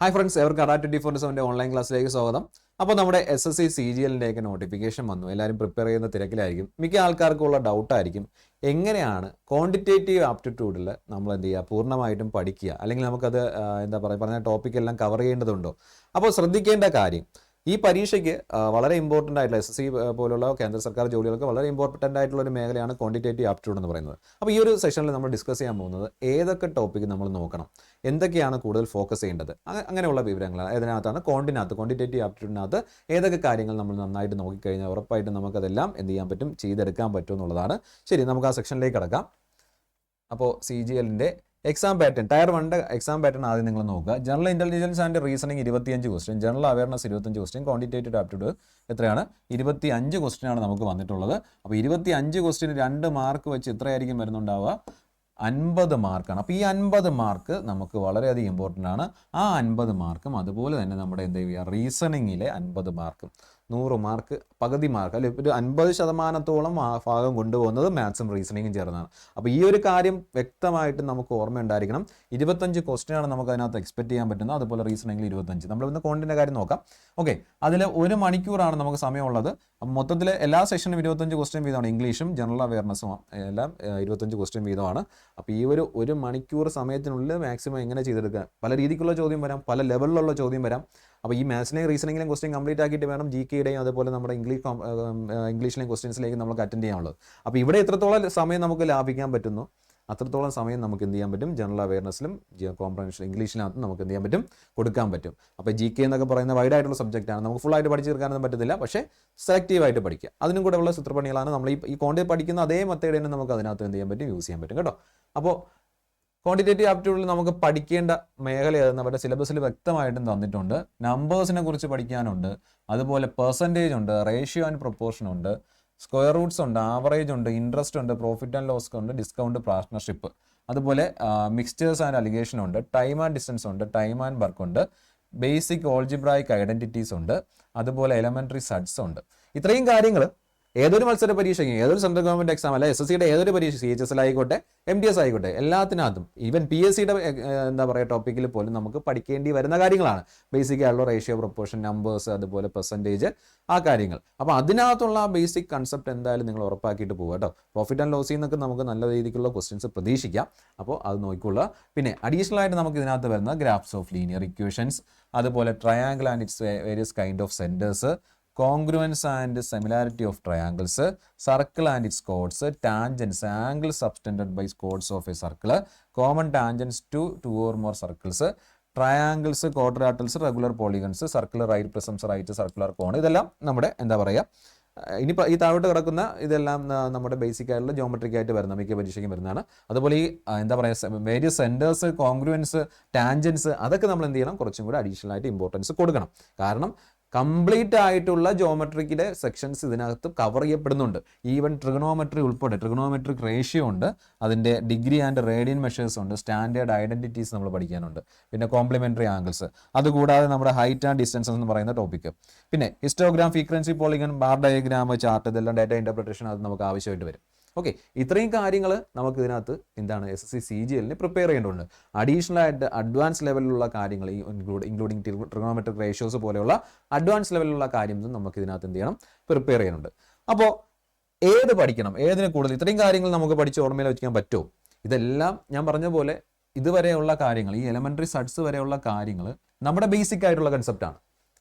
Hi friends, എവർക്ക് അഡാ 24/7 online ക്ലാസ്സിലേക്ക് സ്വാഗതം. അപ്പോൾ നമ്മുടെ SSC CGLൻ്റെയൊക്കെ നോട്ടിഫിക്കേഷൻ വന്നു. എല്ലാവരും പ്രിപ്പയർ ചെയ്യുന്ന തിരക്കിലായിരിക്കും. മിക്ക ആൾക്കാർക്കുള്ള ഡൗട്ടായിരിക്കും, എങ്ങനെയാണ് ക്വാണ്ടിറ്റേറ്റീവ് ആപ്റ്റിറ്റ്യൂഡിൽ നമ്മൾ എന്ത് ചെയ്യുക, പൂർണ്ണമായിട്ടും പഠിക്കുക, അല്ലെങ്കിൽ നമുക്കത് പറഞ്ഞ ടോപ്പിക്കെല്ലാം കവർ ചെയ്യേണ്ടതുണ്ടോ? അപ്പോൾ ശ്രദ്ധിക്കേണ്ട കാര്യം, ഈ പരീക്ഷയ്ക്ക് വളരെ ഇമ്പോർട്ടൻ്റ് ആയിട്ടുള്ള SSC പോലുള്ള കേന്ദ്ര സർക്കാർ ജോലികൾക്ക് വളരെ ഇമ്പോർട്ടൻ്റ് ആയിട്ടുള്ള ഒരു മേഖലയാണ് ക്വാണ്ടിറ്റേറ്റീവ് ആപ്റ്റിറ്റ്യൂഡ് എന്ന് പറയുന്നത്. അപ്പോൾ ഈ ഒരു സെഷനിൽ നമ്മൾ ഡിസ്കസ് ചെയ്യാൻ പോകുന്നത് ഏതൊക്കെ ടോപ്പിക്ക് നമ്മൾ നോക്കണം, എന്തൊക്കെയാണ് കൂടുതൽ ഫോക്കസ് ചെയ്യേണ്ടത്, അങ്ങനെയുള്ള വിവരങ്ങൾ ഇതിനകത്താണ്. ക്വാണ്ടിറ്റേറ്റീവ് ആപ്റ്റിറ്റ്യൂഡിനകത്ത് ഏതൊക്കെ കാര്യങ്ങൾ നമ്മൾ നന്നായിട്ട് നോക്കിക്കഴിഞ്ഞാൽ ഉറപ്പായിട്ടും നമുക്കതെല്ലാം എന്ത് ചെയ്യാൻ പറ്റും, ചെയ്തെടുക്കാൻ പറ്റും എന്നുള്ളതാണ്. ശരി, നമുക്ക് ആ സെക്ഷനിലേക്ക് കടക്കാം. അപ്പോൾ CGLൻ്റെ exam pattern, tier 1 exam pattern ആദ്യം നിങ്ങൾ നോക്കുക. General intelligence and reasoning 25 question, general awareness 25 question, quantitative aptitude എത്രയാണ്, 25 ക്വസ്റ്റ്യനാണ് നമുക്ക് വന്നിട്ടുള്ളത്. അപ്പോൾ 25 ക്വസ്റ്റ്യന് 2 മാർക്ക് വെച്ച് എത്രയായിരിക്കും വരുന്നുണ്ടാവുക, 50 മാർക്കാണ്. അപ്പോൾ ഈ 50 മാർക്ക് നമുക്ക് വളരെയധികം ഇമ്പോർട്ടൻ്റ് ആണ്. ആ 50 മാർക്കും അതുപോലെ തന്നെ നമ്മുടെ എന്ത് ചെയ്യുക, റീസണിങ്ങിലെ 50 മാർക്കും, 100 മാർക്ക്, പകുതി മാർക്ക്, അല്ലെ ഒരു 50% ഭാഗം കൊണ്ടുപോകുന്നത് മാത്സും റീസണിങ്ങും ചേർന്നാണ്. അപ്പോൾ ഈ ഒരു കാര്യം വ്യക്തമായിട്ട് നമുക്ക് ഓർമ്മയുണ്ടായിരിക്കണം. 25 ക്വസ്റ്റ്യനാണ് നമുക്ക് അതിനകത്ത് എക്സ്പെക്ട് ചെയ്യാൻ പറ്റുന്നത്. അതുപോലെ റീസണിങ്ങിൽ 25. നമ്മൾ ഇന്ന് കോണ്ടിൻ്റെ കാര്യം നോക്കാം. ഓക്കെ, അതിൽ 1 മണിക്കൂറാണ് നമുക്ക് സമയമുള്ളത്. മൊത്തത്തിൽ എല്ലാ സെഷനും 25 ക്വസ്റ്റ്യൻ വീതമാണ്. ഇംഗ്ലീഷും ജനറൽ അവയർനെസ്സും എല്ലാം 25 ക്വസ്റ്റ്യൻ വീതമാണ്. അപ്പോൾ ഈ ഒരു മണിക്കൂർ സമയത്തിനുള്ളിൽ മാക്സിമം എങ്ങനെ ചെയ്തെടുക്കുക, പല രീതിക്കുള്ള ചോദ്യം വരാം, പല ലെവലിലുള്ള ചോദ്യം വരാം. അപ്പോൾ ഈ മാത്സിനെയും റീസണിങ്ങിലെയും ക്വസ്റ്റ്യൻ കംപ്ലീറ്റ് ആക്കിയിട്ട് വേണം GKയുടെയും അതുപോലെ നമ്മുടെ ഇംഗ്ലീഷിലെയും ക്വസ്റ്റ്യൻസിലേക്ക് നമുക്ക് അറ്റൻഡ് ചെയ്യാനുള്ളത്. അപ്പോൾ ഇവിടെ എത്രത്തോളം സമയം നമുക്ക് ലാഭിക്കാൻ പറ്റുന്നു, അത്രത്തോളം സമയം നമുക്ക് എന്ത് ചെയ്യാൻ പറ്റും, ജനറൽ അവയർനെസ്സിലും കോംപ്രഹെൻഷൻ ഇംഗ്ലീഷിനകത്ത് നമുക്ക് എന്ത് ചെയ്യാൻ പറ്റും, കൊടുക്കാൻ പറ്റും. അപ്പോൾ GK എന്നൊക്കെ പറയുന്ന വൈഡായിട്ടുള്ള സബ്ജക്റ്റാണ്. നമുക്ക് ഫുള്ളായിട്ട് പഠിച്ചു തീർക്കാനൊന്നും പറ്റത്തില്ല, പക്ഷേ സെലക്റ്റീവായിട്ട് പഠിക്കുക. അതിനും കൂടെ ഉള്ള സൂത്രപ്പണികളാണ് നമ്മൾ ഈ കോണ്ടി പഠിക്കുന്ന അതേ മെത്തേഡ് തന്നെ നമുക്ക് അതിനകത്ത് എന്ത് ചെയ്യാൻ പറ്റും, യൂസ് ചെയ്യാൻ പറ്റും കേട്ടോ. അപ്പോൾ ക്വാണ്ടിറ്റേറ്റീവ് ആപ്റ്റിറ്റ്യൂഡിൽ നമുക്ക് പഠിക്കേണ്ട മേഖല നമ്മുടെ സിലബസിൽ വ്യക്തമായിട്ടും തന്നിട്ടുണ്ട്. നമ്പേഴ്സിനെ കുറിച്ച് പഠിക്കാനുണ്ട്, അതുപോലെ പെർസെൻറ്റേജ് ഉണ്ട്, റേഷ്യോ ആൻഡ് പ്രൊപ്പോർഷൻ ഉണ്ട്, സ്ക്വയർ റൂട്ട്സ് ഉണ്ട്, ആവറേജ് ഉണ്ട്, ഇൻട്രസ്റ്റ് ഉണ്ട്, പ്രോഫിറ്റ് ആൻഡ് ലോസ് ഉണ്ട്, ഡിസ്കൗണ്ട്, പാർട്ട്ണർഷിപ്പ്, അതുപോലെ മിക്സ്ചേഴ്സ് ആൻഡ് അലിഗേഷൻ ഉണ്ട്, ടൈം ആൻഡ് ഡിസ്റ്റൻസ് ഉണ്ട്, ടൈം ആൻഡ് വർക്ക് ഉണ്ട്, ബേസിക് ഓൾജിബ്രായിക് ഐഡന്റിറ്റീസ് ഉണ്ട്, അതുപോലെ എലമെന്ററി സഡ്സ് ഉണ്ട്. ഇത്രയും കാര്യങ്ങൾ ഏതൊരു മത്സര പരീക്ഷയ്ക്കും, ഏതൊരു സെൻട്രൽ ഗവൺമെന്റ് എക്സാം അല്ല, SSCയുടെ ഏതൊരു പരീക്ഷ, CHSL ആയിക്കോട്ടെ, MTS ആയിക്കോട്ടെ, എല്ലാത്തിനകത്തും ഈവൻ PSCയുടെ ടോപ്പിക്കിൽ പോലും നമുക്ക് പഠിക്കേണ്ടി വരുന്ന കാര്യങ്ങളാണ്. ബേസിക് ആയിട്ടുള്ള റേഷ്യോ, പ്രൊപ്പോർഷൻ, നമ്പേഴ്സ്, അതുപോലെ പെർസെൻറ്റേജ്, ആ കാര്യങ്ങൾ. അപ്പോൾ അതിനകത്തുള്ള ആ ബേസിക് കൺസെപ്റ്റ് എന്തായാലും നിങ്ങൾ ഉറപ്പാക്കിയിട്ട് പോകുക കേട്ടോ. പ്രോഫിറ്റ് ആൻഡ് ലോസിൽ നിന്നൊക്കെ നമുക്ക് നല്ല രീതിക്കുള്ള ക്വസ്റ്റ്യൻസ് പ്രതീക്ഷിക്കാം. അപ്പോൾ അത് നോക്കിക്കൊള്ളുക. പിന്നെ അഡീഷണൽ ആയിട്ട് നമുക്ക് ഇതിനകത്ത് വരുന്ന ഗ്രാഫ്സ് ഓഫ് ലീനിയർ ഇക്വേഷൻസ്, അതുപോലെ triangle and it's various kind of centres, congruence and similarity of triangles, circle and its chords, tangents, angles subtended by chords of a circle, common tangents to two or more circles, triangles, quadrilaterals, regular polygons, circular right prisms, right circular cone. ഇതെല്ലാം നമ്മുടെ ഇനി ഈ താഴോട്ട് കിടക്കുന്ന ഇതെല്ലാം നമ്മുടെ basic ആയിട്ടുള്ള geometric ആയിട്ട് വരുന്ന മിക്ക പരീക്ഷയ്ക്കും വരുന്നതാണ്. അതുപോലെ ഈ വേരിയസ് സെൻറ്റേഴ്സ്, കോൺഗ്രുവൻസ്, ടാൻജൻസ്, അതൊക്കെ നമ്മൾ എന്ത് ചെയ്യണം, കുറച്ചും കൂടെ അഡീഷണൽ ആയിട്ട് ഇമ്പോർട്ടൻസ് കൊടുക്കണം. കാരണം കംപ്ലീറ്റ് ആയിട്ടുള്ള ജോമെട്രിക്കിൻ്റെ സെക്ഷൻസ് ഇതിനകത്ത് കവർ ചെയ്യപ്പെടുന്നുണ്ട്. ഈവൻ ട്രിഗണോമെട്രി ഉൾപ്പെടെ, ട്രിഗണോമെട്രിക് റേഷ്യോ ഉണ്ട്, അതിൻ്റെ ഡിഗ്രി ആൻഡ് റേഡിയൻ മെഷേഴ്സ് ഉണ്ട്, സ്റ്റാൻഡേർഡ് ഐഡൻറ്റിറ്റീസ് നമ്മൾ പഠിക്കാനുണ്ട്, പിന്നെ കോംപ്ലിമെൻ്ററി ആംഗിൾസ്, അതുകൂടാതെ നമ്മുടെ ഹൈറ്റ് ആൻഡ് ഡിസ്റ്റൻസ് എന്ന് പറയുന്ന ടോപ്പിക്ക്, പിന്നെ histogram, frequency polygon, bar diagram, chart, ഇതെല്ലാം ഡാറ്റ ഇൻ്റർപ്രിട്ടേഷൻ അത് നമുക്ക് ആവശ്യമായിട്ട് വരും. ഓക്കെ, ഇത്രയും കാര്യങ്ങൾ നമുക്ക് ഇതിനകത്ത് SSC CGLന് പ്രിപ്പയർ ചെയ്യേണ്ടതുണ്ട്. അഡീഷണൽ ആയിട്ട് അഡ്വാൻസ് ലെവലിലുള്ള കാര്യങ്ങൾ, ഈ ഇൻക്ലൂഡിങ് ട്രിഗണോമെട്രിക് റേഷ്യോസ് പോലെയുള്ള അഡ്വാൻസ് ലെവലിലുള്ള കാര്യങ്ങളും നമുക്ക് ഇതിനകത്ത് എന്ത് ചെയ്യണം, പ്രിപ്പയർ ചെയ്യുന്നുണ്ട്. അപ്പോൾ ഏത് പഠിക്കണം, ഏതിനെ കൂടുതൽ, ഇത്രയും കാര്യങ്ങൾ നമുക്ക് പഠിച്ച് ഓർമ്മയിൽ വയ്ക്കാൻ പറ്റുമോ? ഇതെല്ലാം ഞാൻ പറഞ്ഞ പോലെ ഇതുവരെയുള്ള കാര്യങ്ങൾ, ഈ എലമെന്ററി സഡ്സ് വരെയുള്ള കാര്യങ്ങൾ നമ്മുടെ ബേസിക് ആയിട്ടുള്ള കൺസെപ്റ്റാണ്.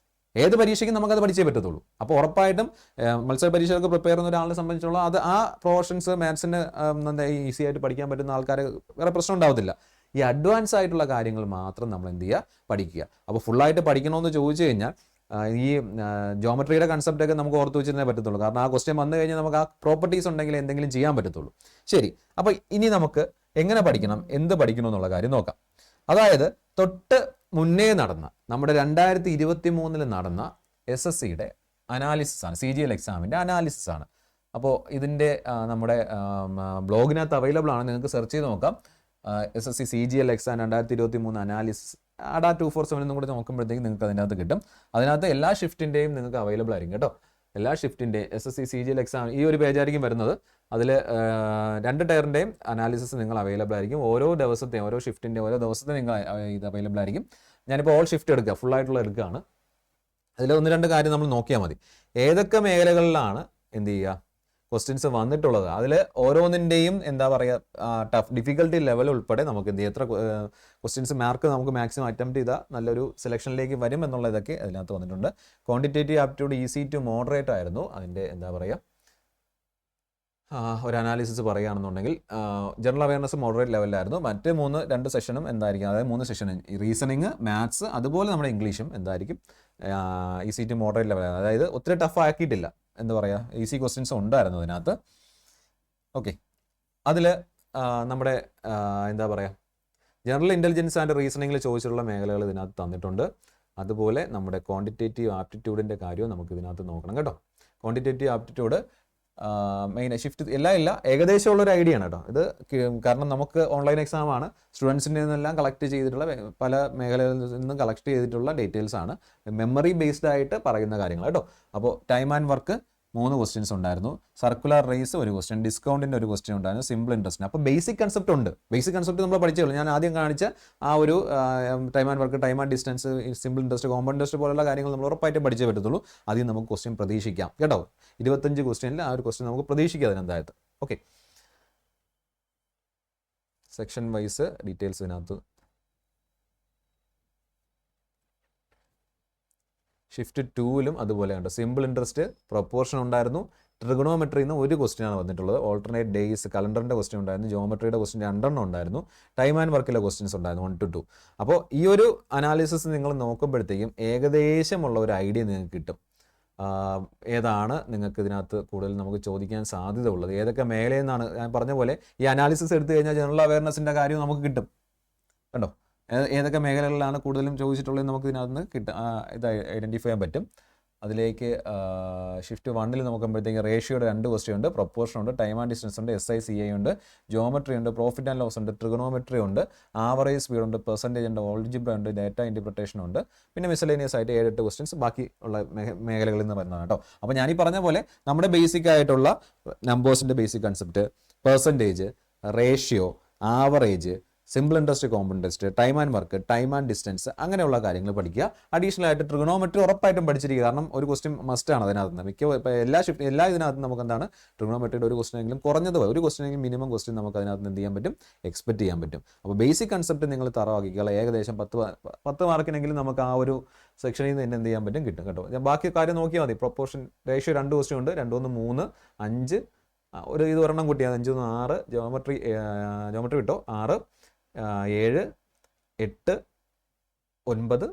ഏത് പരീക്ഷയ്ക്കും നമുക്കത് പഠിച്ചേ പറ്റത്തുള്ളൂ. അപ്പോൾ ഉറപ്പായിട്ടും മത്സര പരീക്ഷകൾക്ക് പ്രിപ്പയർ ചെയ്യുന്ന ഒരാളെ സംബന്ധിച്ചുള്ള അത് ആ പോർഷൻസ് മാത്സിന് ഈസി ആയിട്ട് പഠിക്കാൻ പറ്റുന്ന ആൾക്കാർ വേറെ പ്രശ്നം ഉണ്ടാവത്തില്ല. ഈ അഡ്വാൻസ് ആയിട്ടുള്ള കാര്യങ്ങൾ മാത്രം നമ്മൾ എന്ത് ചെയ്യുക, പഠിക്കുക. അപ്പോൾ ഫുള്ളായിട്ട് പഠിക്കണമെന്ന് ചോദിച്ചു കഴിഞ്ഞാൽ ഈ ജോമെട്രിയുടെ കൺസെപ്റ്റൊക്കെ നമുക്ക് ഓർത്ത് വെച്ചിരുന്നേ പറ്റത്തുള്ളൂ. കാരണം ആ ക്വസ്റ്റ്യൻ വന്നു കഴിഞ്ഞാൽ നമുക്ക് ആ പ്രോപ്പർട്ടീസ് ഉണ്ടെങ്കിൽ എന്തെങ്കിലും ചെയ്യാൻ പറ്റത്തുള്ളൂ. ശരി, അപ്പോൾ ഇനി നമുക്ക് എങ്ങനെ പഠിക്കണം, എന്ത് പഠിക്കണം എന്നുള്ള കാര്യം നോക്കാം. അതായത് തൊട്ട് മുന്നേ നടന്ന നമ്മുടെ 2023 നടന്ന SSCയുടെ അനാലിസിസ് ആണ്, CGL എക്സാമിൻ്റെ അനാലിസിസ് ആണ്. അപ്പോൾ ഇതിൻ്റെ നമ്മുടെ ബ്ലോഗിനകത്ത് അവൈലബിൾ ആണ്, നിങ്ങൾക്ക് സെർച്ച് ചെയ്ത് നോക്കാം. SSC CGL exam 2023 analysis ADA 247 കൂടെ നോക്കുമ്പോഴത്തേക്ക് നിങ്ങൾക്ക് അതിനകത്ത് കിട്ടും. അതിനകത്ത് എല്ലാ ഷിഫ്റ്റിൻ്റെയും നിങ്ങൾക്ക് അവൈലബിൾ ആയിരിക്കും കേട്ടോ. എല്ലാ ഷിഫ്റ്റിൻ്റെ SSC CGL എക്സാം ഈ ഒരു പേജായിരിക്കും വരുന്നത്. അതിൽ 2 ടയറിൻ്റെയും അനാലിസിസ് നിങ്ങൾ അവൈലബിൾ ആയിരിക്കും. ഓരോ ദിവസത്തെയും ഓരോ ഷിഫ്റ്റിൻ്റെ ഓരോ ദിവസത്തെ നിങ്ങൾ ഇത് അവൈലബിൾ ആയിരിക്കും. ഞാനിപ്പോൾ ഓൾ ഷിഫ്റ്റ് എടുക്കുക, ഫുള്ളായിട്ടുള്ള എടുക്കുകയാണ്. അതിൽ 1-2 കാര്യം നമ്മൾ നോക്കിയാൽ മതി. ഏതൊക്കെ മേഖലകളിലാണ് എന്ത് ചെയ്യുക ക്വസ്റ്റ്യൻസ് വന്നിട്ടുള്ളത്, അതിൽ ഓരോന്നിൻ്റെയും എന്താ പറയുക ഡിഫിക്കൽട്ടി ലെവൽ ഉൾപ്പെടെ നമുക്ക് എന്ത് ചെയ്യുക എത്ര ക്വസ്റ്റ്യൻസ് മാർക്ക് നമുക്ക് മാക്സിമം അറ്റംപ്റ്റ് ചെയ്താൽ നല്ലൊരു സെലക്ഷനിലേക്ക് വരും എന്നുള്ളതൊക്കെ അതിനകത്ത് വന്നിട്ടുണ്ട്. Quantitative aptitude easy to moderate ആയിരുന്നു അതിൻ്റെ എന്താ പറയുക ഒരു അനാലിസിസ് പറയുകയാണെന്നുണ്ടെങ്കിൽ. ജനറൽ അവയർനെസ് മോഡറേറ്റ് ലെവലിലായിരുന്നു. മറ്റ് 2 സെഷനും എന്തായിരിക്കും, അതായത് 3 സെഷനും റീസണിങ്, മാത്സ്, അതുപോലെ നമ്മുടെ ഇംഗ്ലീഷും എന്തായിരിക്കും ഈസി ടു മോഡറേറ്റ് ലെവലാണ്. അതായത് ഒത്തിരി ടഫ് ആക്കിയിട്ടില്ല, എന്താ പറയുക ഈസി ക്വസ്റ്റ്യൻസ് ഉണ്ടായിരുന്നു അതിനകത്ത്. ഓക്കെ, അതിൽ നമ്മുടെ എന്താ പറയുക ജനറൽ ഇൻ്റലിജൻസ് ആൻഡ് റീസണിങ്ങിൽ ചോദിച്ചിട്ടുള്ള മേഖലകൾ ഇതിനകത്ത് തന്നിട്ടുണ്ട്. അതുപോലെ നമ്മുടെ ക്വാണ്ടിറ്റേറ്റീവ് ആപ്റ്റിറ്റ്യൂഡിൻ്റെ കാര്യവും നമുക്ക് ഇതിനകത്ത് നോക്കണം കേട്ടോ. ക്വാണ്ടിറ്റേറ്റീവ് ആപ്റ്റിറ്റ്യൂഡ് മെയിൻ ഷിഫ്റ്റ് എല്ലാം ഇല്ല, ഏകദേശമുള്ളൊരു ഐഡിയ ആണ് കേട്ടോ ഇത്. കാരണം നമുക്ക് ഓൺലൈൻ എക്സാം ആണ്, സ്റ്റുഡൻസിൻ്റെ നിന്നെല്ലാം കളക്ട് ചെയ്തിട്ടുള്ള പല മേഖലകളിൽ നിന്നും കളക്ട് ചെയ്തിട്ടുള്ള ഡീറ്റെയിൽസ് ആണ്, മെമ്മറി ബേസ്ഡ് ആയിട്ട് പറയുന്ന കാര്യങ്ങൾ കേട്ടോ. അപ്പോൾ ടൈം ആൻഡ് വർക്ക് 3 ക്വസ്റ്റ്യൻസ് ഉണ്ടായിരുന്നു, സർക്കുലർ റേസ് 1 ക്വസ്റ്റ്യൻ, ഡിസ്കൗണ്ടിൻ്റെ 1 ക്വസ്റ്റ്യൻ ഉണ്ടായിരുന്നു, സിമ്പിൾ ഇൻട്രസ്റ്റ്. അപ്പോൾ ബേസിക് കൺസെപ്റ്റ് ഉണ്ട്. ബേസിക് കൺസെപ്റ്റ് നമ്മൾ പഠിച്ചോളൂ. ഞാൻ ആദ്യം കാണിച്ച ആ ഒരു time and work, time and distance, simple interest, compound interest പോലുള്ള കാര്യങ്ങൾ നമ്മൾ ഉറപ്പായിട്ടും പഠിച്ചേ പറ്റത്തുള്ളൂ. ആദ്യം നമുക്ക് ക്വസ്റ്റ്യൻ പ്രതീക്ഷിക്കാം കേട്ടോ. 25 ക്വസ്റ്റ്യനിൽ ആ ഒരു ക്വസ്റ്റ്യൻ നമുക്ക് പ്രതീക്ഷിക്കാം അതിനെന്തായത്. ഓക്കെ, സെക്ഷൻ വൈസ് ഡീറ്റെയിൽസ് ഇതിനകത്ത്. ഷിഫ്റ്റ് 2ലും അതുപോലെ ഉണ്ട്. സിമ്പിൾ ഇൻട്രസ്റ്റ്, പ്രൊപ്പോർഷൻ ഉണ്ടായിരുന്നു. ട്രിഗണോമെട്രിയിൽ നിന്ന് 1 ക്വസ്റ്റ്യനാണ് വന്നിട്ടുള്ളത്. ഓൾട്ടർനേറ്റ് ഡേയ്സ്, കലണ്ടറിൻ്റെ ക്വസ്റ്റ്യൻ ഉണ്ടായിരുന്നു. ജോമെട്രിയുടെ ക്വസ്റ്റ്യൻ 2 ഉണ്ടായിരുന്നു. ടൈം ആൻഡ് വർക്കിലെ ക്വസ്റ്റ്യൻസ് ഉണ്ടായിരുന്നു 1 to 2. അപ്പോൾ ഈ ഒരു അനാലിസിസ് നിങ്ങൾ നോക്കുമ്പോഴത്തേക്കും ഏകദേശമുള്ള ഒരു ഐഡിയ നിങ്ങൾക്ക് കിട്ടും. ഏതാണ് നിങ്ങൾക്ക് ഇതിനകത്ത് കൂടുതൽ നമുക്ക് ചോദിക്കാൻ സാധ്യത ഉള്ളത്, ഏതൊക്കെ മേഖലയിൽ നിന്നാണ്. ഞാൻ പറഞ്ഞ പോലെ ഈ അനാലിസിസ് എടുത്തു കഴിഞ്ഞാൽ ജനറൽ അവയർനെസ്സിൻ്റെ കാര്യം നമുക്ക് കിട്ടും കണ്ടോ. ഏതൊക്കെ മേഖലകളിലാണ് കൂടുതലും ചോദിച്ചിട്ടുള്ളത് നമുക്ക് ഇതിനകത്ത് ഇത് ഐഡൻറ്റിഫൈ ചെയ്യാൻ പറ്റും. അതിലേക്ക് ഷിഫ്റ്റ് 1ൽ നോക്കുമ്പോഴത്തേക്ക് റേഷ്യോയുടെ 2 ക്വസ്റ്റ്യൻ ഉണ്ട്, പ്രൊപ്പോർഷൻ ഉണ്ട്, ടൈം ആൻഡ് ഡിസ്റ്റൻസ് ഉണ്ട്, SICI ഉണ്ട്, ജോമെട്രി ഉണ്ട്, പ്രോഫിറ്റ് ആൻഡ് ലോസ് ഉണ്ട്, ട്രിഗണോമെട്രി ഉണ്ട്, ആവറേജ് സ്പീഡ് ഉണ്ട്, പെർസെൻറ്റേജ് ഉണ്ട്, ഓൾജിബ്ര ഉണ്ട്, ഡാറ്റ ഇൻ്റർപ്രിട്ടേഷൻ ഉണ്ട്. പിന്നെ മിസലേനിയസ് ആയിട്ട് 7-8 ക്വസ്റ്റ്യൻസ് ബാക്കി ഉള്ള മേഖലകളിൽ നിന്ന് വരുന്നതാണ് കേട്ടോ. അപ്പോൾ ഞാനീ പറഞ്ഞ പോലെ നമ്മുടെ ബേസിക് ആയിട്ടുള്ള നമ്പേഴ്സിൻ്റെ basic concept, percentage, ratio, average, simple interest, compound interest, time and work, time and distance, അങ്ങനെയുള്ള കാര്യങ്ങൾ പഠിക്കുക. അഡീഷണൽ ആയിട്ട് ട്രിഗണോമെട്രി ഉറപ്പായിട്ടും പഠിച്ചിരിക്കുക. കാരണം ഒരു ക്വസ്റ്റ്യൻ മസ്റ്റാണ് അതിനകത്ത്. എല്ലാ ഇതിനകത്തും നമുക്ക് എന്താണ് ട്രിഗണോമെട്രിയുടെ 1 ക്വസ്റ്റ്യനെങ്കിലും കുറഞ്ഞത് 1 ക്വസ്റ്റ്യനെങ്കിലും മിനിമം ക്വസ്റ്റ്യൻ നമുക്ക് അതിനകത്ത് എന്ത് ചെയ്യാൻ പറ്റും, എക്സ്പെക്ട് ചെയ്യാൻ പറ്റും. അപ്പോൾ ബേസിക് കൺസെപ്റ്റ് നിങ്ങൾ തറവാക്കിക്കുക. ഏകദേശം 10 മാർക്കിനെങ്കിലും നമുക്ക് ആ ഒരു സെക്ഷനിൽ നിന്ന് തന്നെ എന്ത് ചെയ്യാൻ പറ്റും, കിട്ടും കേട്ടോ. ബാക്കി കാര്യം നോക്കിയാൽ മതി. പ്രൊപ്പോർഷൻ റേഷ്യോ 2 ക്വസ്റ്റ്യൻ ഉണ്ട്, 2 1 3 5 ഒരു ഇത് ഒരെണ്ണം കൂട്ടിയാൽ 5 1 6, ജോമെട്രി കിട്ടോ 6 7 8 9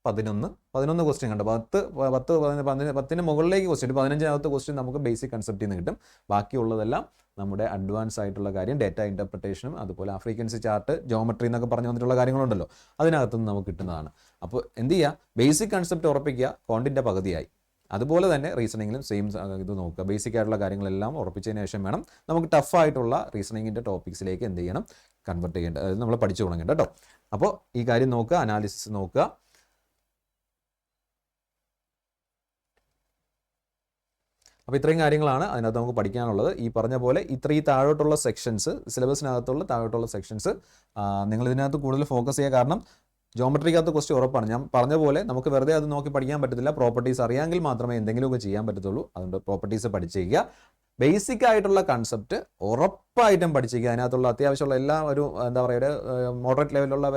11 ക്വസ്റ്റ്യൻ കണ്ടോ. 10 മുകളിലേക്ക് ക്വസ്റ്റ്യൻ, 15-ാമത്തെ ക്വസ്റ്റ്യൻ നമുക്ക് ബേസിക് കൺസെപ്റ്റിൽ നിന്ന് കിട്ടും. ബാക്കിയുള്ളതെല്ലാം നമ്മുടെ അഡ്വാൻസ് ആയിട്ടുള്ള കാര്യം, ഡാറ്റ ഇൻ്റർപ്രിട്ടേഷനും അതുപോലെ ആ ഫ്രീക്വൻസി ചാർട്ട്, ജോമെട്രി എന്നൊക്കെ പറഞ്ഞു വന്നിട്ടുള്ള കാര്യങ്ങളുണ്ടല്ലോ, അതിനകത്തുനിന്ന് നമുക്ക് കിട്ടുന്നതാണ്. അപ്പോൾ എന്ത് ചെയ്യുക, ബേസിക് കൺസെപ്റ്റ് ഉറപ്പിക്കുക, ക്വാണ്ടിൻ്റെ പകുതിയായി. അതുപോലെ തന്നെ റീസണിങ്ങിലും സെയിം ഇത് നോക്കുക. ബേസിക് ആയിട്ടുള്ള കാര്യങ്ങളെല്ലാം ഉറപ്പിച്ചതിന് ശേഷം വേണം നമുക്ക് ടഫായിട്ടുള്ള റീസണിങ്ങിൻ്റെ ടോപ്പിക്സിലേക്ക് എന്ത് ചെയ്യണം, കൺവെർട്ട് ചെയ്യേണ്ടത്, അതായത് നമ്മൾ പഠിച്ചു തുടങ്ങേണ്ട കേട്ടോ. അപ്പോൾ ഈ കാര്യം നോക്കുക, അനാലിസിസ് നോക്കുക. അപ്പോൾ ഇത്രയും കാര്യങ്ങളാണ് അതിനകത്ത് നമുക്ക് പഠിക്കാനുള്ളത്. ഈ പറഞ്ഞ പോലെ ഈ താഴോട്ടുള്ള സെക്ഷൻസ്, സിലബസിനകത്തുള്ള താഴോട്ടുള്ള സെക്ഷൻസ് നിങ്ങൾ ഇതിനകത്ത് കൂടുതൽ ഫോക്കസ് ചെയ്യുക. കാരണം ജോമെട്രിക്കകത്ത് ക്വസ്റ്റ്യൻ ഉറപ്പാണ്. ഞാൻ പറഞ്ഞ പോലെ നമുക്ക് വെറുതെ അത് നോക്കി പഠിക്കാൻ പറ്റത്തില്ല. പ്രോപ്പർട്ടീസ് അറിയാമെങ്കിൽ മാത്രമേ എന്തെങ്കിലുമൊക്കെ ചെയ്യാൻ പറ്റത്തുള്ളൂ. അതുകൊണ്ട് പ്രോപ്പർട്ടീസ് പഠിച്ചേക്കുക. ബേസിക് ആയിട്ടുള്ള കൺസെപ്റ്റ് ഉറപ്പായിട്ടും പഠിച്ചിരിക്കുക. അതിനകത്തുള്ള അത്യാവശ്യമുള്ള എല്ലാ ഒരു എന്താ പറയുക മോഡറേറ്റ് ലെവലിലുള്ള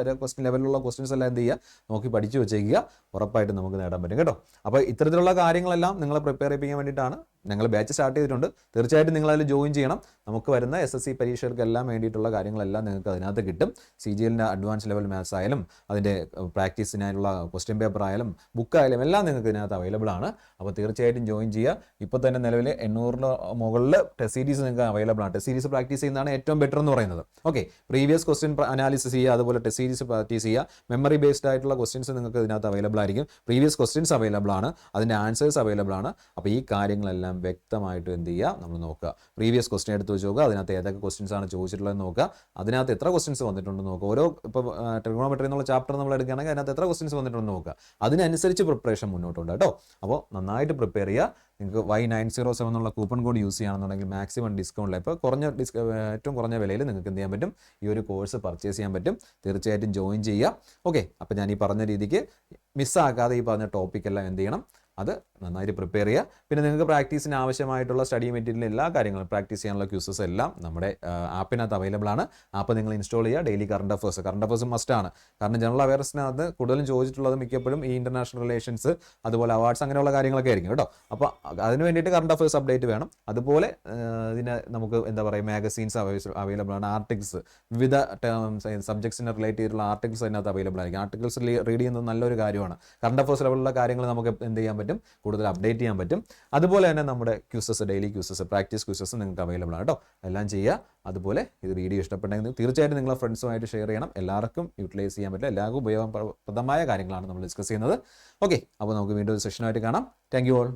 ലെവലിലുള്ള ക്വസ്റ്റ്യൻസ് എല്ലാം എന്ത് ചെയ്യുക, നോക്കി പഠിച്ചു വെച്ചേക്കുക. ഉറപ്പായിട്ടും നമുക്ക് നേടാൻ പറ്റും കേട്ടോ. അപ്പോൾ ഇത്തരത്തിലുള്ള കാര്യങ്ങളെല്ലാം നിങ്ങളെ പ്രിപ്പയർ ചെയ്യിപ്പിക്കാൻ വേണ്ടിയിട്ടാണ് ഞങ്ങൾ ബാച്ച് സ്റ്റാർട്ട് ചെയ്തിട്ടുണ്ട്. തീർച്ചയായിട്ടും നിങ്ങളതിൽ ജോയിൻ ചെയ്യണം. നമുക്ക് വരുന്ന SSC പരീക്ഷകൾക്കെല്ലാം വേണ്ടിയിട്ടുള്ള കാര്യങ്ങളെല്ലാം നിങ്ങൾക്ക് അതിനകത്ത് കിട്ടും. CGLൻ്റെ അഡ്വാൻസ് ലെവൽ മാത്സ് ആയാലും അതിൻ്റെ പ്രാക്ടീസിനായിട്ടുള്ള ക്വസ്റ്റ്യൻ പേപ്പർ ആയാലും ബുക്കായാലും എല്ലാം നിങ്ങൾക്ക് ഇതിനകത്ത് അവൈലബിൾ ആണ്. അപ്പോൾ തീർച്ചയായിട്ടും ജോയിൻ ചെയ്യുക. ഇപ്പോൾ തന്നെ നിലവിൽ 800 മുകളിൽ ടെസ്റ്റ് സീരീസ് നിങ്ങൾക്ക് അവൈലബിൾ ആണ്. ടെസ്റ്റ് സീരീസ് പ്രാക്ടീസ് ചെയ്യുന്നതാണ് ഏറ്റവും ബെറ്റർ എന്ന് പറയുന്നത്. ഓക്കെ, പ്രീവിയസ് ക്വസ്റ്റ്യൻ അനാലിസിസ് ചെയ്യുക, അതുപോലെ ടെസ്റ്റ് സീരീസ് പ്രാക്ടീസ് ചെയ്യുക. മെമ്മറി ബേസ്ഡ് ആയിട്ടുള്ള ക്വസ്റ്റ്യൻസ് നിങ്ങൾക്ക് ഇതിനകത്ത് അവൈലബിൾ ആയിരിക്കും. പ്രീവിയസ് ക്വസ്റ്റ്യൻസ് അവൈലബിൾ ആണ്, അതിൻ്റെ ആൻസേഴ്സ് അവൈലബിൾ ആണ്. അപ്പോൾ ഈ കാര്യങ്ങളെല്ലാം വ്യക്തമായിട്ട് എന്ത് ചെയ്യുക, നമ്മൾ നോക്കുക. പ്രീവിയസ് ക്വസ്റ്റ്യൻ എടുത്ത് വെച്ച് നോക്കുക, അതിനകത്ത് ഏതൊക്കെ ക്വസ്റ്റ്യൻസ് ആണ് ചോദിച്ചിട്ടുള്ളതെന്ന് നോക്കുക, അതിനകത്ത് എത്ര ക്വസ്റ്റ്യൻസ് വന്നിട്ടുണ്ടെന്ന് നോക്കുക. ഓരോ ഇപ്പോൾ ട്രിഗണോമെട്രി എന്നുള്ള ചാപ്റ്റർ നമ്മൾ എടുക്കുകയാണെങ്കിൽ അതിനകത്ത് എത്ര ക്വസ്റ്റ്യൻസ് വന്നിട്ടുണ്ടെന്ന് നോക്കുക. അതിനനുസരിച്ച് പ്രിപ്പറേഷൻ മുന്നോട്ടുണ്ട് കേട്ടോ. അപ്പോൾ നന്നായിട്ട് പ്രിപ്പയർ ചെയ്യുക. നിങ്ങൾക്ക് Y907 എന്നുള്ള കൂപ്പൺ കോഡ് യൂസ് ചെയ്യുകയാണെന്നുണ്ടെങ്കിൽ മാക്സിമം ഡിസ്കൗണ്ടിൽ ഇപ്പോൾ ഏറ്റവും കുറഞ്ഞ വിലയിൽ നിങ്ങൾക്ക് എന്ത് ചെയ്യാൻ പറ്റും, ഈ ഒരു കോഴ്സ് പർച്ചേസ് ചെയ്യാൻ പറ്റും. തീർച്ചയായിട്ടും ജോയിൻ ചെയ്യുക. ഓക്കെ, അപ്പോൾ ഞാൻ ഈ പറഞ്ഞ രീതിക്ക് മിസ്സാക്കാതെ ഈ പറഞ്ഞ ടോപ്പിക്കെല്ലാം എന്ത് ചെയ്യണം, അത് നന്നായിട്ട് പ്രിപ്പയർ ചെയ്യുക. പിന്നെ നിങ്ങൾക്ക് പ്രാക്ടീസിന് ആവശ്യമായിട്ടുള്ള സ്റ്റഡി മെറ്റീരിയൽ എല്ലാ കാര്യങ്ങളും പ്രാക്ടീസ് ചെയ്യാനുള്ള ക്യൂസസ് എല്ലാം നമ്മുടെ ആപ്പിനകത്ത് അവൈലബിൾ ആണ്. ആപ്പ് നിങ്ങൾ ഇൻസ്റ്റാൾ ചെയ്യുക. ഡെയിലി കറണ്ട് അഫേഴ്സ് മസ്റ്റാണ്. കാരണം ജനറൽ അവയർനെസ്സിനകത്ത് കൂടുതലും ചോദിച്ചിട്ടുള്ളത് മിക്കപ്പോഴും ഈ ഇൻ്റർനാഷണൽ റിലേഷൻസ്, അതുപോലെ അവാർഡ്സ്, അങ്ങനെയുള്ള കാര്യങ്ങളൊക്കെ ആയിരിക്കും കേട്ടോ. അപ്പോൾ അതിന് വേണ്ടിയിട്ട് കറണ്ട് അഫേഴ്സ് അപ്ഡേറ്റ് വേണം. അതുപോലെ ഇതിന് നമുക്ക് എന്താ പറയുക, മാഗസീൻസ് അവൈലബിൾ ആണ്. ആർട്ടിക്കിൾസ്, വിവിധ സബ്ജക്ട്സിനെ റിലേറ്റ് ചെയ്തിട്ടുള്ള ആർട്ടിക്കിൾസ് അതിനകത്ത് അവൈലബിൾ ആയിരിക്കും. ആർട്ടിക്കിൾസ് റീഡ് ചെയ്യുന്നത് നല്ലൊരു കാര്യമാണ്. കറണ്ട് അഫേഴ്സ് ലെവലുള്ള കാര്യങ്ങൾ നമുക്ക് എന്ത് ചെയ്യാൻ പറ്റും, കൂടുതൽ അപ്ഡേറ്റ് ചെയ്യാൻ പറ്റും. അതുപോലെ തന്നെ നമ്മുടെ quizzes, daily quizzes, practice quizzes നിങ്ങൾക്ക് അവൈലബിൾ ആണ് കേട്ടോ. എല്ലാം ചെയ്യുക. അതുപോലെ ഇത് വീഡിയോ ഇഷ്ടപ്പെട്ടെങ്കിൽ തീർച്ചയായിട്ടും നിങ്ങളെ ഫ്രണ്ട്സുമായിട്ട് ഷെയർ ചെയ്യണം. എല്ലാവർക്കും യൂട്ടിലൈസ് ചെയ്യാൻ പറ്റില്ല, എല്ലാവർക്കും ഉപയോഗപ്രദമായ കാര്യങ്ങളാണ് നമ്മൾ ഡിസ്കസ് ചെയ്യുന്നത്. ഓക്കെ, അപ്പോൾ നമുക്ക് വീണ്ടും ഒരു സെഷനായിട്ട് കാണാം. Thank you all.